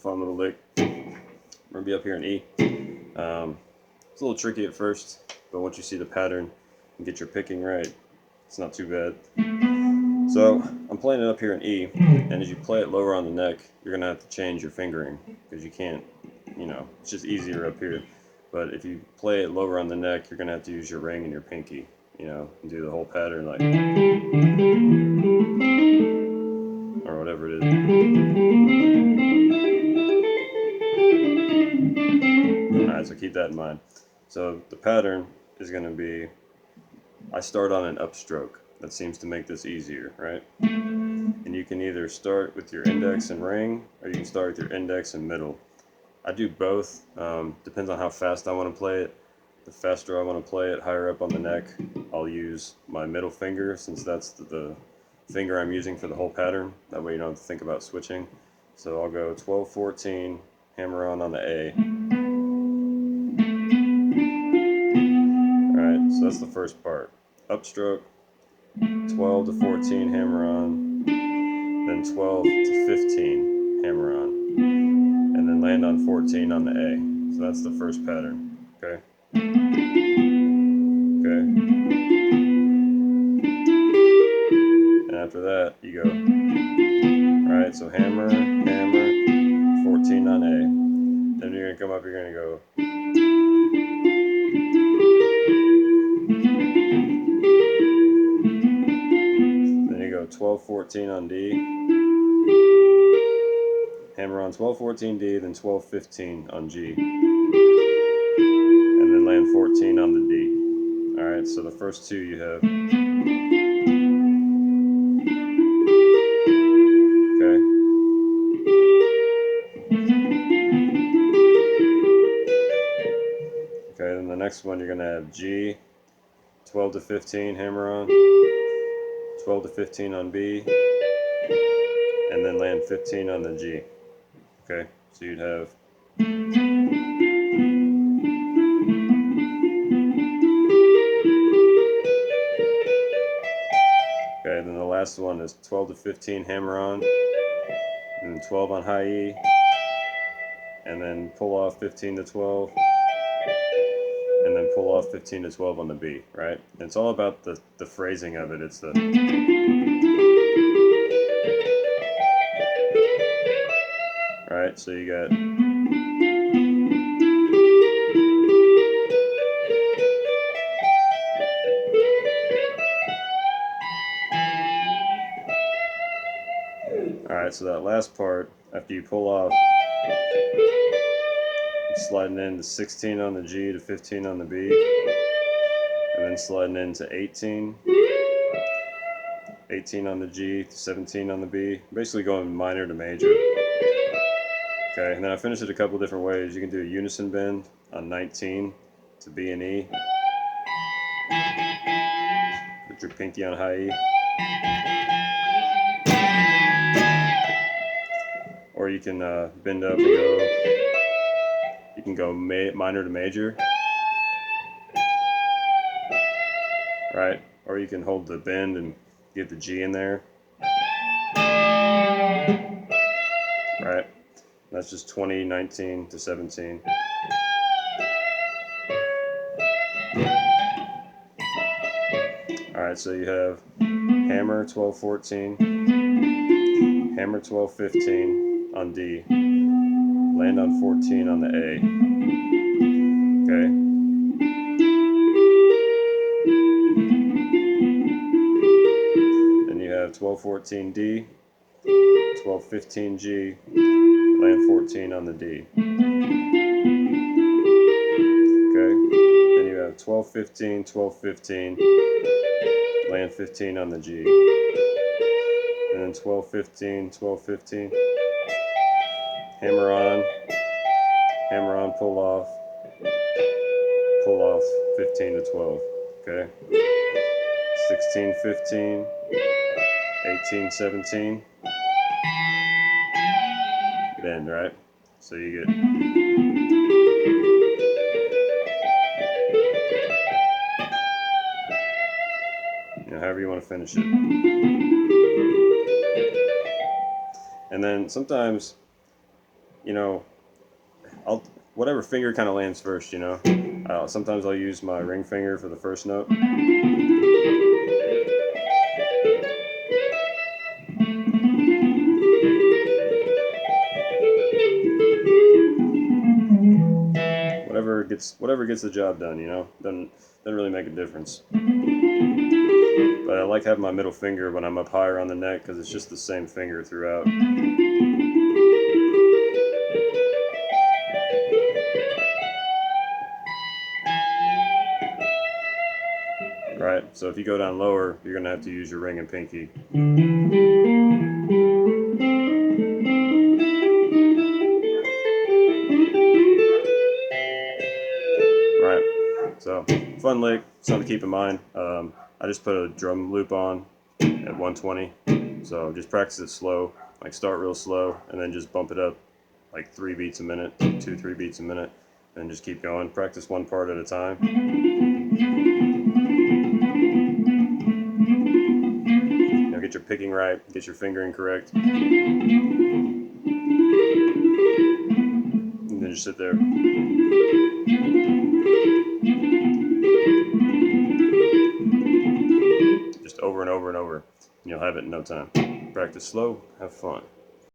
fun little lick. We're going to be up here in E. It's a little tricky at first, but once you see the pattern and get your picking right, it's not too bad. So I'm playing it up here in E, and as you play it lower on the neck, you're going to have to change your fingering, because you can't, it's just easier up here. But if you play it lower on the neck, you're going to have to use your ring and your pinky, and do the whole pattern like, or whatever it is. Alright, so keep that in mind. So the pattern is going to be, I start on an upstroke. That seems to make this easier, right? And you can either start with your index and ring, or you can start with your index and middle. I do both. Depends on how fast I want to play it. The faster I want to play it, higher up on the neck, I'll use my middle finger, since that's the finger I'm using for the whole pattern. That way you don't have to think about switching. So I'll go 12, 14, hammer on the A. Alright, so that's the first part. Upstroke, 12 to 14, hammer on, then 12 to 15, hammer on, and then land on 14 on the A. So that's the first pattern, okay? Okay. And after that, you go, alright, so hammer, hammer, 14 on A. Then you're going to come up, you're going to go, then you go 12, 14 on D, hammer on 12, 14 D, then 12, 15 on G, and then land 14 on the D. Alright, so the first two you have. Okay. Okay, then the next one you're going to have G, 12 to 15, hammer on, 12 to 15 on B, and then land 15 on the G. Okay, so you'd have okay, then the last one is 12 to 15, hammer on, and then 12 on high E, and then pull off 15 to 12, and then pull off 15 to 12 on the B, right? And it's all about the phrasing of it. It's the right, so you got alright, so that last part, after you pull off, sliding into 16 on the G to 15 on the B, and then sliding into 18 on the G to 17 on the B, basically going minor to major. Okay, and then I finish it a couple different ways. You can do a unison bend on 19 to B and E, put your pinky on high E, or you can bend up and go, you can go minor to major, right? Or you can hold the bend and get the G in there, right? That's just 20, 19 to 17. Alright, so you have hammer 12, 14, hammer 12, 15 on D, land on 14 on the A. Okay. Then you have 12, 14 D, 12, 15 G, land 14 on the D. Okay. Then you have 12, 15, 12, 15, land 15 on the G. And then 12, 15, 12, 15, hammer on, pull off 15 to 12. Okay. 16, 15, 18, 17. Bend, right? So you get however you want to finish it. And then sometimes you know, I'll whatever finger kind of lands first, you know. Sometimes I'll use my ring finger for the first note. Whatever gets the job done, you know. Doesn't really make a difference. But I like having my middle finger when I'm up higher on the neck because it's just the same finger throughout. Right, so if you go down lower, you're going to have to use your ring and pinky. Right, so fun lick, something to keep in mind. I just put a drum loop on at 120, so just practice it slow, like start real slow, and then just bump it up like 3 beats a minute, 2-3 beats a minute, and just keep going. Practice one part at a time. You know, get your picking right, get your fingering correct, and then just sit there. Just over and over and over, and you'll have it in no time. Practice slow, have fun.